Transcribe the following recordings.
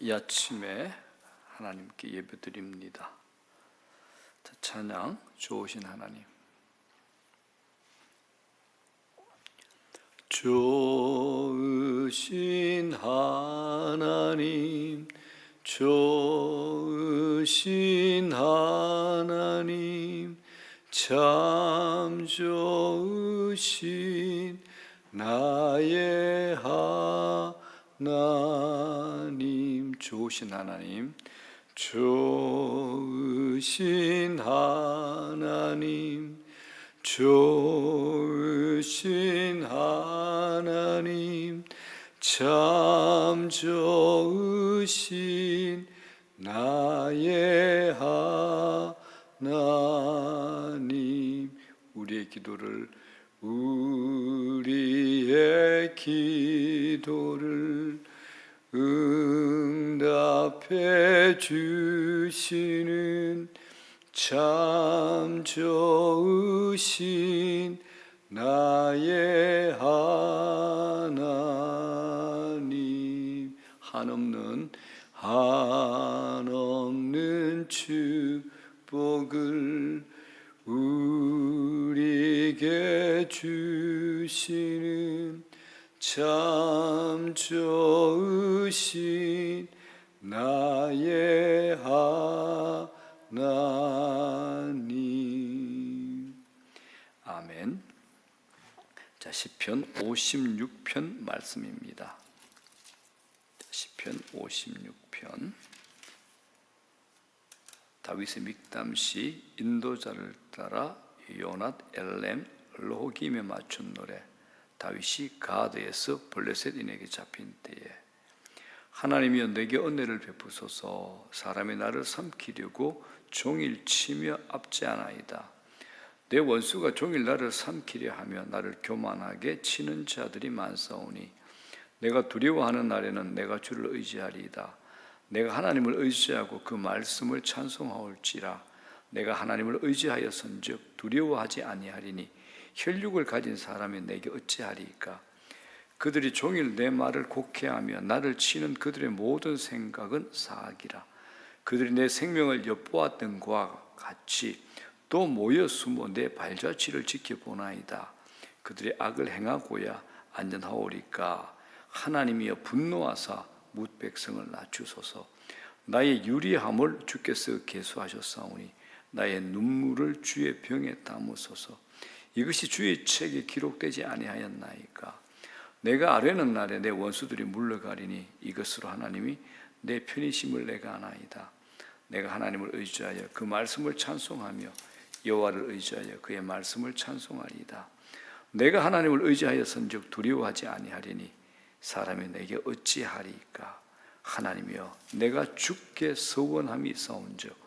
이 아침에 하나님께 예배드립니다. 찬양 좋으신 하나님, 좋으신 하나님, 좋으신 하나님, 참 좋으신 나의 하나님. 좋으신 하나님, 좋으신 하나님, 좋으신 하나님, 참 좋으신 나의 하나님. 우리의 기도를 응답해 주시는 참 좋으신 나의 하나님. 한없는 축복을 우리에게 주시는 참 좋으신 나의 하나님. 아멘. 자, 시편 56편 말씀입니다. 시편 56편. 다윗의 믹담시 인도자를 따라 요낫 엘렘 로호김에 맞춘 노래. 다윗이 가드에서 블레셋인에게 잡힌 때에, 하나님이여 내게 은혜를 베푸소서. 사람이 나를 삼키려고 종일 치며 압제하나이다. 내 원수가 종일 나를 삼키려 하며 나를 교만하게 치는 자들이 많사오니, 내가 두려워하는 날에는 내가 주를 의지하리이다. 내가 하나님을 의지하고 그 말씀을 찬송하올지라. 내가 하나님을 의지하였은즉 두려워하지 아니하리니 혈육을 가진 사람이 내게 어찌하리이까. 그들이 종일 내 말을 곡해하며 나를 치는 그들의 모든 생각은 사악이라. 그들이 내 생명을 엿보았던 것과 같이 또 모여 숨어 내 발자취를 지켜보나이다. 그들이 악을 행하고야 안전하오리까. 하나님이여 분노하사 뭇 백성을 낮추소서. 나의 유리함을 주께서 계수하셨사오니 나의 눈물을 주의 병에 담으소서. 이것이 주의 책에 기록되지 아니하였나이까. 내가 아뢰는 날에 내 원수들이 물러가리니 이것으로 하나님이 내 편이심을 내가 아나이다. 내가 하나님을 의지하여 그 말씀을 찬송하며 여호와를 의지하여 그의 말씀을 찬송하리이다. 내가 하나님을 의지하였은즉 두려워하지 아니하리니 사람이 내게 어찌하리이까. 하나님이여 내가 주께 서원함이 있사온즉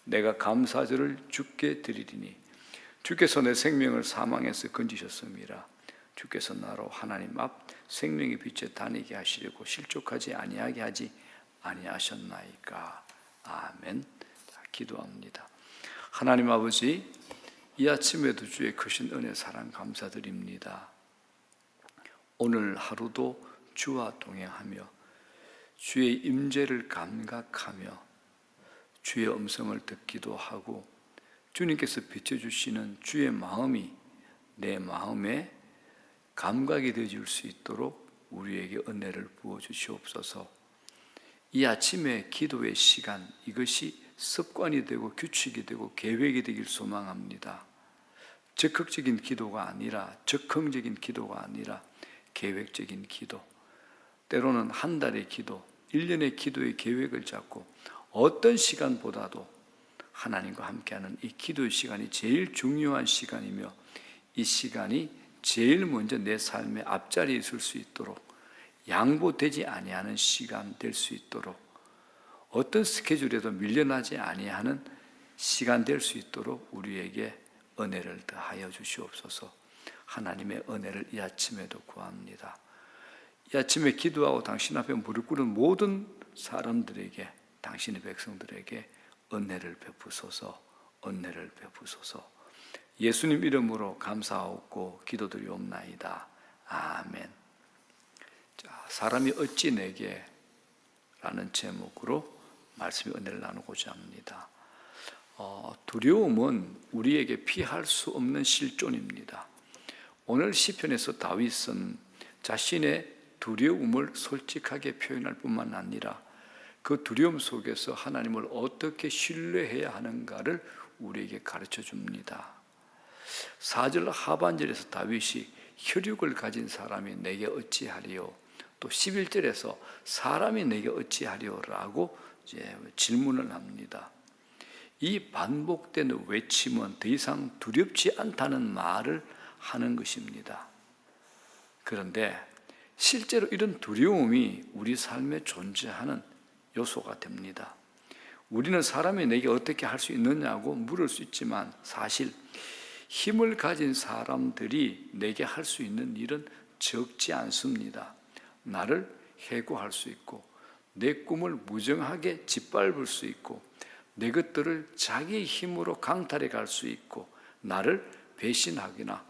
내가 감사절을 주께 드리리니 주께서 내 생명을 사망에서 건지셨음이라. 주께서 나로 하나님 앞 생명의 빛에 다니게 하시려고 실족하지 아니하게 하지 아니하셨나이까. 아멘. 자, 기도합니다. 하나님 아버지, 이 아침에도 주의 크신 은혜 사랑 감사드립니다. 오늘 하루도 주와 동행하며 주의 임재를 감각하며 주의 음성을 듣기도 하고 주님께서 비춰주시는 주의 마음이 내 마음에 감각이 되어줄 수 있도록 우리에게 은혜를 부어주시옵소서. 이 아침의 기도의 시간, 이것이 습관이 되고 규칙이 되고 계획이 되길 소망합니다. 적극적인 기도가 아니라, 적흥적인 기도가 아니라 계획적인 기도, 때로는 한 달의 기도, 1년의 기도의 계획을 잡고 어떤 시간보다도 하나님과 함께하는 이 기도의 시간이 제일 중요한 시간이며 이 시간이 제일 먼저 내 삶의 앞자리에 있을 수 있도록, 양보되지 아니하는 시간 될 수 있도록, 어떤 스케줄에도 밀려나지 아니하는 시간 될 수 있도록 우리에게 은혜를 더하여 주시옵소서. 하나님의 은혜를 이 아침에도 구합니다. 이 아침에 기도하고 당신 앞에 무릎 꿇은 모든 사람들에게, 당신의 백성들에게 은혜를 베푸소서. 은혜를 베푸소서. 예수님 이름으로 감사하옵고 기도드리옵나이다. 아멘. 자, 사람이 어찌 내게 라는 제목으로 말씀의 은혜를 나누고자 합니다. 두려움은 우리에게 피할 수 없는 실존입니다. 오늘 시편에서 다윗은 자신의 두려움을 솔직하게 표현할 뿐만 아니라 그 두려움 속에서 하나님을 어떻게 신뢰해야 하는가를 우리에게 가르쳐 줍니다. 4절 하반절에서 다윗이 혈육을 가진 사람이 내게 어찌하리요, 또 11절에서 사람이 내게 어찌하리요라고 이제 질문을 합니다. 이 반복되는 외침은 더 이상 두렵지 않다는 말을 하는 것입니다. 그런데 실제로 이런 두려움이 우리 삶에 존재하는 요소가 됩니다. 우리는 사람이 내게 어떻게 할 수 있느냐고 물을 수 있지만 사실 힘을 가진 사람들이 내게 할 수 있는 일은 적지 않습니다. 나를 해고할 수 있고 내 꿈을 무정하게 짓밟을 수 있고 내 것들을 자기 힘으로 강탈해 갈 수 있고 나를 배신하거나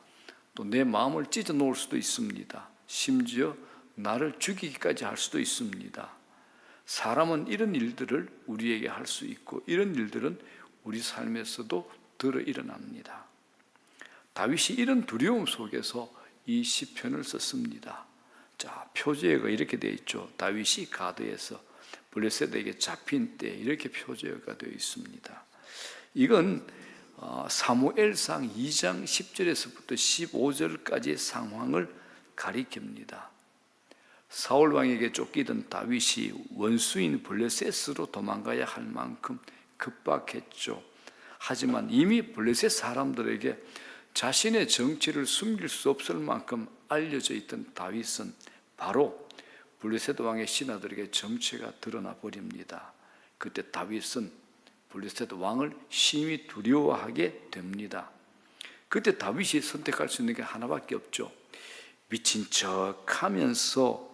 또 내 마음을 찢어 놓을 수도 있습니다. 심지어 나를 죽이기까지 할 수도 있습니다. 사람은 이런 일들을 우리에게 할 수 있고 이런 일들은 우리 삶에서도 들어 일어납니다. 다윗이 이런 두려움 속에서 이 시편을 썼습니다. 자, 표제어가 이렇게 되어 있죠. 다윗이 가드에서 블레셋에게 잡힌 때 이렇게 표제어가 되어 있습니다. 이건 사무엘상 2장 10절에서부터 15절까지의 상황을 가리킵니다. 사울 왕에게 쫓기던 다윗이 원수인 블레셋으로 도망가야 할 만큼 급박했죠. 하지만 이미 블레셋 사람들에게 자신의 정체를 숨길 수 없을 만큼 알려져 있던 다윗은 바로 블레셋 왕의 신하들에게 정체가 드러나 버립니다. 그때 다윗은 블레셋 왕을 심히 두려워하게 됩니다. 그때 다윗이 선택할 수 있는 게 하나밖에 없죠. 미친 척 하면서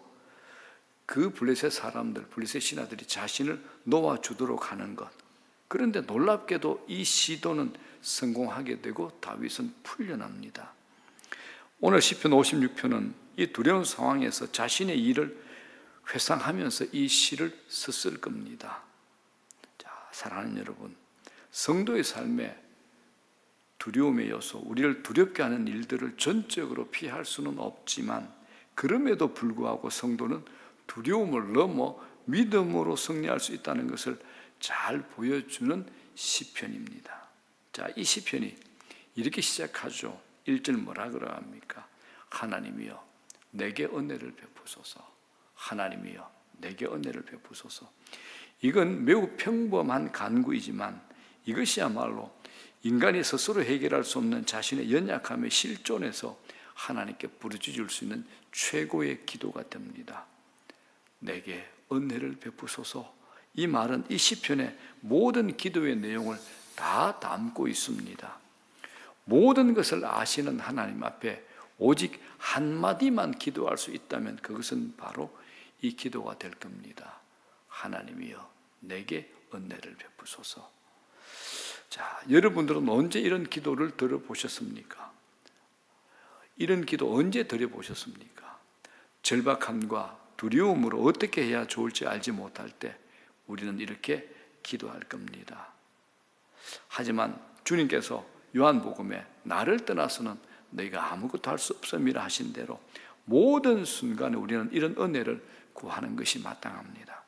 그 블레셋 사람들, 블레셋 신하들이 자신을 놓아주도록 하는 것. 그런데 놀랍게도 이 시도는 성공하게 되고 다윗은 풀려납니다. 오늘 시편 56편은 이 두려운 상황에서 자신의 일을 회상하면서 이 시를 썼을 겁니다. 자, 사랑하는 여러분, 성도의 삶에 두려움의 요소, 우리를 두렵게 하는 일들을 전적으로 피할 수는 없지만 그럼에도 불구하고 성도는 두려움을 넘어 믿음으로 승리할 수 있다는 것을 잘 보여주는 시편입니다. 자, 이 시편이 이렇게 시작하죠. 1절 뭐라 그러합니까? 하나님이여 내게 은혜를 베푸소서. 하나님이여 내게 은혜를 베푸소서. 이건 매우 평범한 간구이지만 이것이야말로 인간이 스스로 해결할 수 없는 자신의 연약함의 실존에서 하나님께 부르짖을 수 있는 최고의 기도가 됩니다. 내게 은혜를 베푸소서. 이 말은 이 시편의 모든 기도의 내용을 다 담고 있습니다. 모든 것을 아시는 하나님 앞에 오직 한마디만 기도할 수 있다면 그것은 바로 이 기도가 될 겁니다. 하나님이여 내게 은혜를 베푸소서. 자, 여러분들은 언제 이런 기도를 들어보셨습니까? 이런 기도 언제 드려보셨습니까? 절박함과 두려움으로 어떻게 해야 좋을지 알지 못할 때 우리는 이렇게 기도할 겁니다. 하지만 주님께서 요한복음에 나를 떠나서는 너희가 아무것도 할 수 없음이라 하신 대로 모든 순간에 우리는 이런 은혜를 구하는 것이 마땅합니다.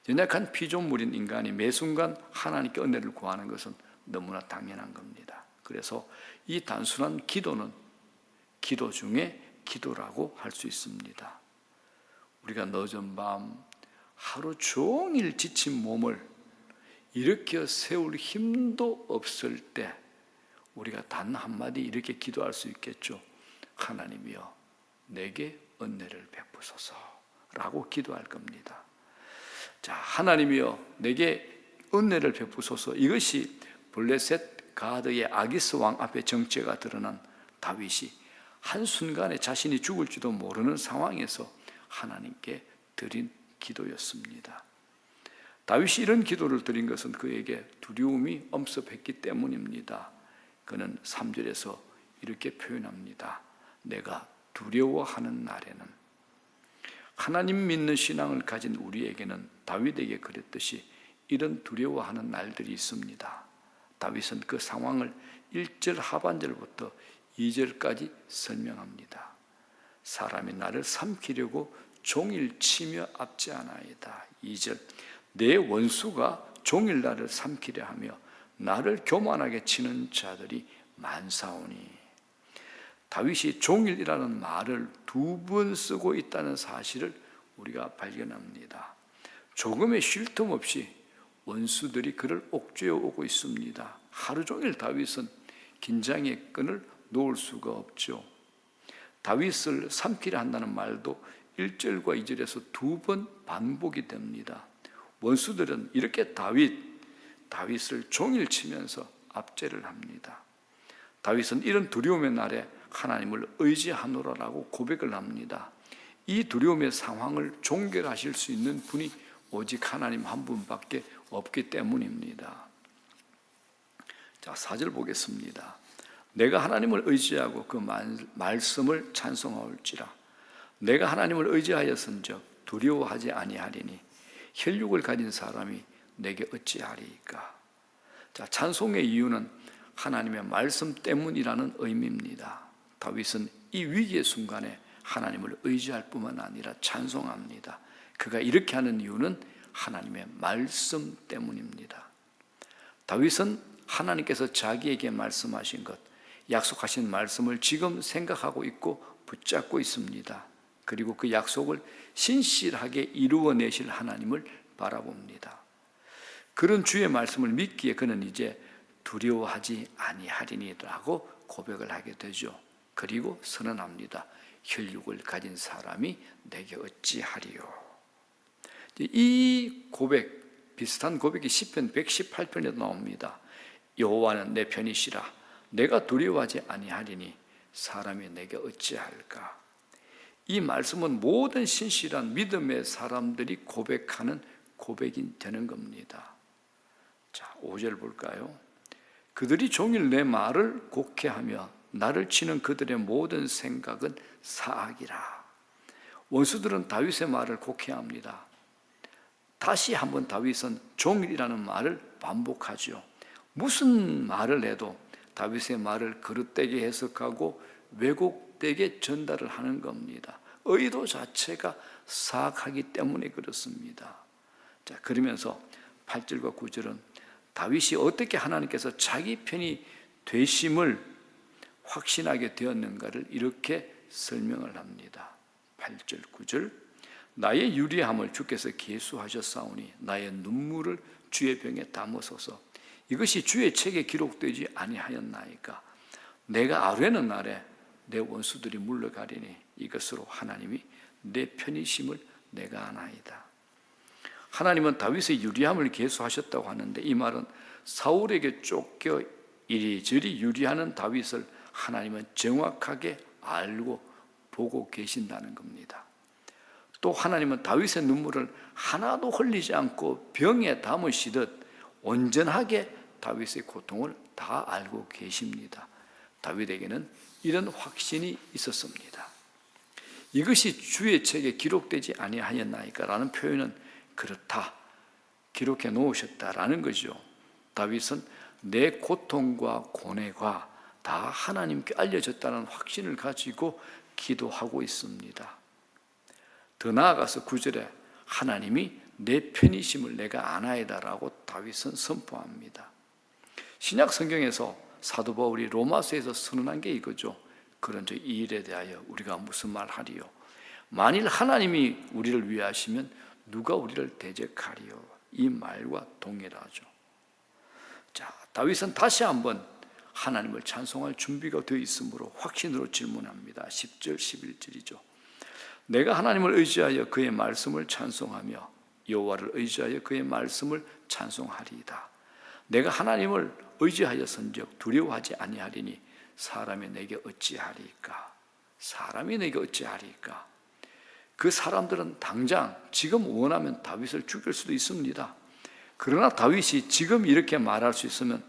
연약한 피조물인 인간이 매 순간 하나님께 은혜를 구하는 것은 너무나 당연한 겁니다. 그래서 이 단순한 기도는 기도 중에 기도라고 할 수 있습니다. 우리가 늦은 밤 하루 종일 지친 몸을 일으켜 세울 힘도 없을 때 우리가 단 한마디 이렇게 기도할 수 있겠죠. 하나님이여 내게 은혜를 베푸소서 라고 기도할 겁니다. 자, 하나님이여 내게 은혜를 베푸소서. 이것이 블레셋 가드의 아기스 왕 앞에 정체가 드러난 다윗이 한순간에 자신이 죽을지도 모르는 상황에서 하나님께 드린 기도였습니다. 다윗이 이런 기도를 드린 것은 그에게 두려움이 엄습했기 때문입니다. 그는 3절에서 이렇게 표현합니다. 내가 두려워하는 날에는. 하나님 믿는 신앙을 가진 우리에게는 다윗에게 그랬듯이 이런 두려워하는 날들이 있습니다. 다윗은 그 상황을 1절 하반절부터 2절까지 설명합니다. 사람이 나를 삼키려고 종일 치며 압제하나이다. 2절, 내 원수가 종일 나를 삼키려 하며 나를 교만하게 치는 자들이 많사오니. 다윗이 종일이라는 말을 2번 쓰고 있다는 사실을 우리가 발견합니다. 조금의 쉴 틈 없이 원수들이 그를 옥죄어 오고 있습니다. 하루 종일 다윗은 긴장의 끈을 놓을 수가 없죠. 다윗을 삼키려 한다는 말도 1절과 2절에서 2번 반복이 됩니다. 원수들은 이렇게 다윗을 종일 치면서 압제를 합니다. 다윗은 이런 두려움의 날에 하나님을 의지하노라라고 고백을 합니다. 이 두려움의 상황을 종결하실 수 있는 분이 오직 하나님 한 분밖에 없기 때문입니다. 자, 4절 보겠습니다. 내가 하나님을 의지하고 그 말씀을 찬송하올지라. 내가 하나님을 의지하였은즉 두려워하지 아니하리니 혈육을 가진 사람이 내게 어찌하리이까. 자, 찬송의 이유는 하나님의 말씀 때문이라는 의미입니다. 다윗은 이 위기의 순간에 하나님을 의지할 뿐만 아니라 찬송합니다. 그가 이렇게 하는 이유는 하나님의 말씀 때문입니다. 다윗은 하나님께서 자기에게 말씀하신 것, 약속하신 말씀을 지금 생각하고 있고 붙잡고 있습니다. 그리고 그 약속을 신실하게 이루어내실 하나님을 바라봅니다. 그런 주의 말씀을 믿기에 그는 이제 두려워하지 아니하리니라고 고백을 하게 되죠. 그리고 선언합니다. 혈육을 가진 사람이 내게 어찌하리요. 이 고백, 비슷한 고백이 시편 118편에도 나옵니다. 여호와는 내 편이시라. 내가 두려워하지 아니하리니 사람이 내게 어찌할까. 이 말씀은 모든 신실한 믿음의 사람들이 고백하는 고백이 되는 겁니다. 자, 5절 볼까요? 그들이 종일 내 말을 곡해하며 나를 치는 그들의 모든 생각은 사악이라. 원수들은 다윗의 말을 곡해합니다. 다시 한번 다윗은 종일이라는 말을 반복하죠. 무슨 말을 해도 다윗의 말을 그릇되게 해석하고 왜곡되게 전달을 하는 겁니다. 의도 자체가 사악하기 때문에 그렇습니다. 자, 그러면서 8절과 9절은 다윗이 어떻게 하나님께서 자기 편이 되심을 확신하게 되었는가를 이렇게 설명을 합니다. 8절, 9절, 나의 유리함을 주께서 계수하셨사오니 나의 눈물을 주의 병에 담으소서. 이것이 주의 책에 기록되지 아니하였나이까. 내가 아뢰는 날에 내 원수들이 물러가리니 이것으로 하나님이 내 편이심을 내가 아나이다. 하나님은 다윗의 유리함을 계수하셨다고 하는데 이 말은 사울에게 쫓겨 이리저리 유리하는 다윗을 하나님은 정확하게 알고 보고 계신다는 겁니다. 또 하나님은 다윗의 눈물을 하나도 흘리지 않고 병에 담으시듯 온전하게 다윗의 고통을 다 알고 계십니다. 다윗에게는 이런 확신이 있었습니다. 이것이 주의 책에 기록되지 아니하였나이까 라는 표현은 그렇다, 기록해 놓으셨다라는 거죠. 다윗은 내 고통과 고뇌가 다 하나님께 알려졌다는 확신을 가지고 기도하고 있습니다. 더 나아가서 9절에 하나님이 내 편이심을 내가 아나이다라고 다윗은 선포합니다. 신약 성경에서 사도 바울이 로마서에서 선언한 게 이거죠. 그런즉 이 일에 대하여 우리가 무슨 말하리요? 만일 하나님이 우리를 위하시면 누가 우리를 대적하리요? 이 말과 동일하죠. 자, 다윗은 다시 한번 하나님을 찬송할 준비가 되어 있으므로 확신으로 질문합니다. 10절, 11절이죠. 내가 하나님을 의지하여 그의 말씀을 찬송하며 여호와를 의지하여 그의 말씀을 찬송하리이다. 내가 하나님을 의지하였은즉 두려워하지 아니하리니 사람이 내게 어찌하리이까. 사람이 내게 어찌하리이까. 그 사람들은 당장 지금 원하면 다윗을 죽일 수도 있습니다. 그러나 다윗이 지금 이렇게 말할 수 있으면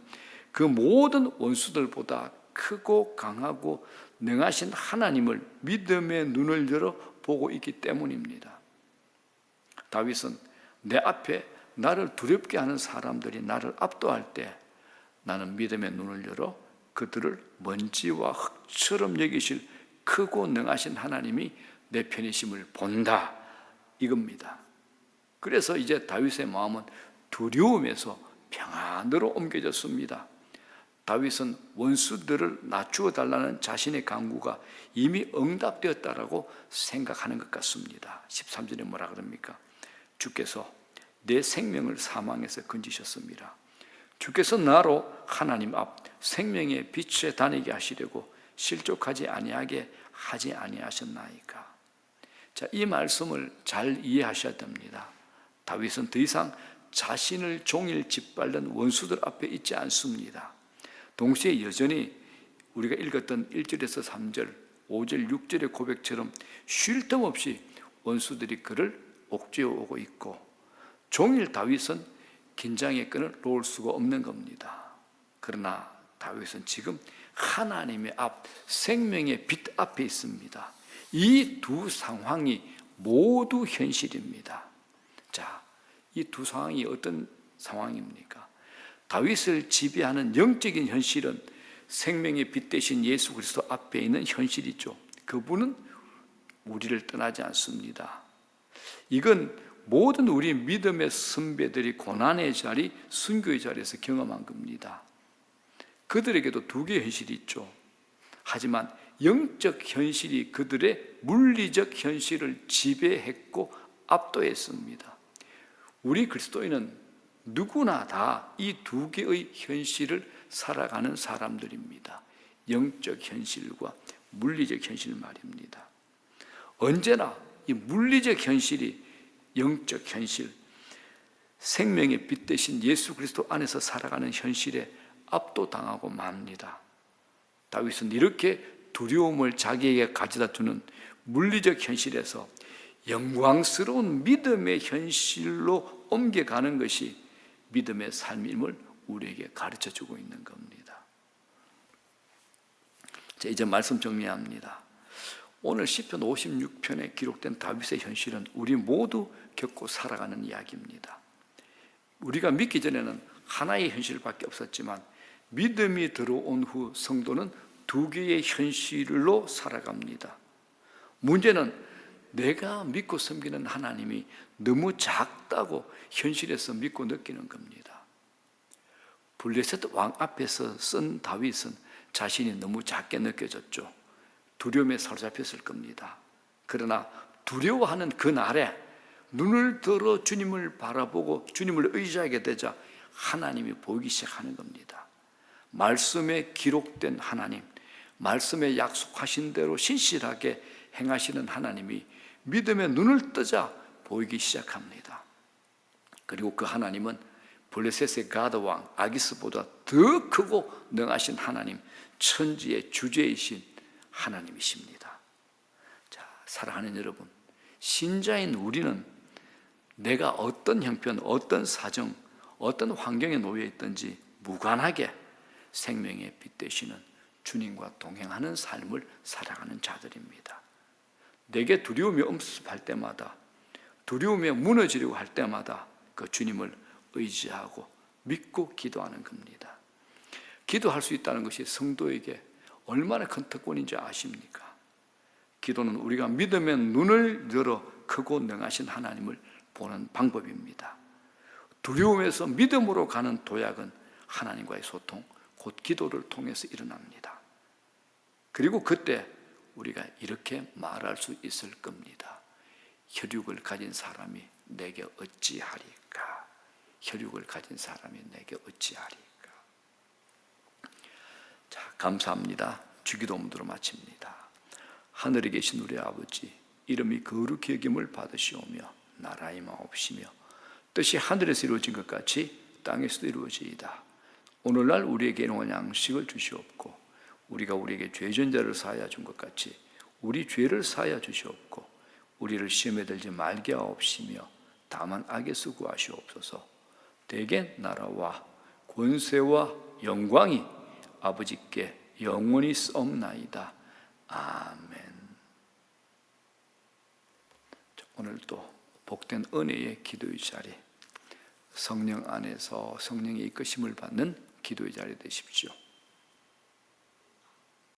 그 모든 원수들보다 크고 강하고 능하신 하나님을 믿음의 눈을 열어 보고 있기 때문입니다. 다윗은 내 앞에 나를 두렵게 하는 사람들이 나를 압도할 때 나는 믿음의 눈을 열어 그들을 먼지와 흙처럼 여기실 크고 능하신 하나님이 내 편이심을 본다, 이겁니다. 그래서 이제 다윗의 마음은 두려움에서 평안으로 옮겨졌습니다. 다윗은 원수들을 낮추어 달라는 자신의 간구가 이미 응답되었다라고 생각하는 것 같습니다. 13절에 뭐라 그럽니까? 주께서 내 생명을 사망에서 건지셨습니다. 주께서 나로 하나님 앞 생명의 빛에 다니게 하시려고 실족하지 아니하게 하지 아니하셨나이까. 자, 이 말씀을 잘 이해하셔야 됩니다. 다윗은 더 이상 자신을 종일 짓밟는 원수들 앞에 있지 않습니다. 동시에 여전히 우리가 읽었던 1절에서 3절, 5절, 6절의 고백처럼 쉴 틈 없이 원수들이 그를 옥죄어 오고 있고, 종일 다윗은 긴장의 끈을 놓을 수가 없는 겁니다. 그러나 다윗은 지금 하나님의 앞, 생명의 빛 앞에 있습니다. 이 두 상황이 모두 현실입니다. 자, 이 두 상황이 어떤 상황입니까? 다윗을 지배하는 영적인 현실은 생명의 빛 대신 예수 그리스도 앞에 있는 현실이죠. 그분은 우리를 떠나지 않습니다. 이건 모든 우리 믿음의 선배들이 고난의 자리, 순교의 자리에서 경험한 겁니다. 그들에게도 두 개의 현실이 있죠. 하지만 영적 현실이 그들의 물리적 현실을 지배했고 압도했습니다. 우리 그리스도인은 누구나 다 이 두 개의 현실을 살아가는 사람들입니다. 영적 현실과 물리적 현실 말입니다. 언제나 이 물리적 현실이 영적 현실, 생명의 빛 대신 예수 그리스도 안에서 살아가는 현실에 압도당하고 맙니다. 다윗은 이렇게 두려움을 자기에게 가져다 주는 물리적 현실에서 영광스러운 믿음의 현실로 옮겨가는 것이 믿음의 삶임을 우리에게 가르쳐주고 있는 겁니다. 자, 이제 말씀 정리합니다. 오늘 시편 56편에 기록된 다윗의 현실은 우리 모두 겪고 살아가는 이야기입니다. 우리가 믿기 전에는 하나의 현실밖에 없었지만 믿음이 들어온 후 성도는 두 개의 현실로 살아갑니다. 문제는 내가 믿고 섬기는 하나님이 너무 작다고 현실에서 믿고 느끼는 겁니다. 블레셋 왕 앞에서 쓴 다윗은 자신이 너무 작게 느껴졌죠. 두려움에 사로잡혔을 겁니다. 그러나 두려워하는 그 날에 눈을 들어 주님을 바라보고 주님을 의지하게 되자 하나님이 보이기 시작하는 겁니다. 말씀에 기록된 하나님, 말씀에 약속하신 대로 신실하게 행하시는 하나님이 믿음의 눈을 뜨자 보이기 시작합니다. 그리고 그 하나님은 블레셋의 가드 왕 아기스보다 더 크고 능하신 하나님, 천지의 주제이신 하나님이십니다. 자, 사랑하는 여러분, 신자인 우리는 내가 어떤 형편, 어떤 사정, 어떤 환경에 놓여 있든지 무관하게 생명의 빛 되시는 주님과 동행하는 삶을 살아가는 자들입니다. 내게 두려움이 엄습할 때마다, 두려움에 무너지려고 할 때마다 그 주님을 의지하고 믿고 기도하는 겁니다. 기도할 수 있다는 것이 성도에게 얼마나 큰 특권인지 아십니까? 기도는 우리가 믿음의 눈을 열어 크고 능하신 하나님을 보는 방법입니다. 두려움에서 믿음으로 가는 도약은 하나님과의 소통, 곧 기도를 통해서 일어납니다. 그리고 그때 우리가 이렇게 말할 수 있을 겁니다. 혈육을 가진 사람이 내게 어찌하리까? 혈육을 가진 사람이 내게 어찌하리까? 자, 감사합니다. 주기도문으로 마칩니다. 하늘에 계신 우리 아버지, 이름이 거룩히 여김을 받으시오며 나라의 마옵시며 뜻이 하늘에서 이루어진 것 같이 땅에서도 이루어지이다. 오늘날 우리에게 일용할 양식을 주시옵고 우리가 우리에게 죄전자를 사하여 준 것 같이 우리 죄를 사하여 주시옵고 우리를 시험에 들지 말게 하옵시며 다만 악에서 구하시옵소서. 대개 나라와 권세와 영광이 아버지께 영원히 쓰옵나이다. 아멘. 오늘도 복된 은혜의 기도의 자리, 성령 안에서 성령의 이끄심을 받는 기도의 자리 되십시오.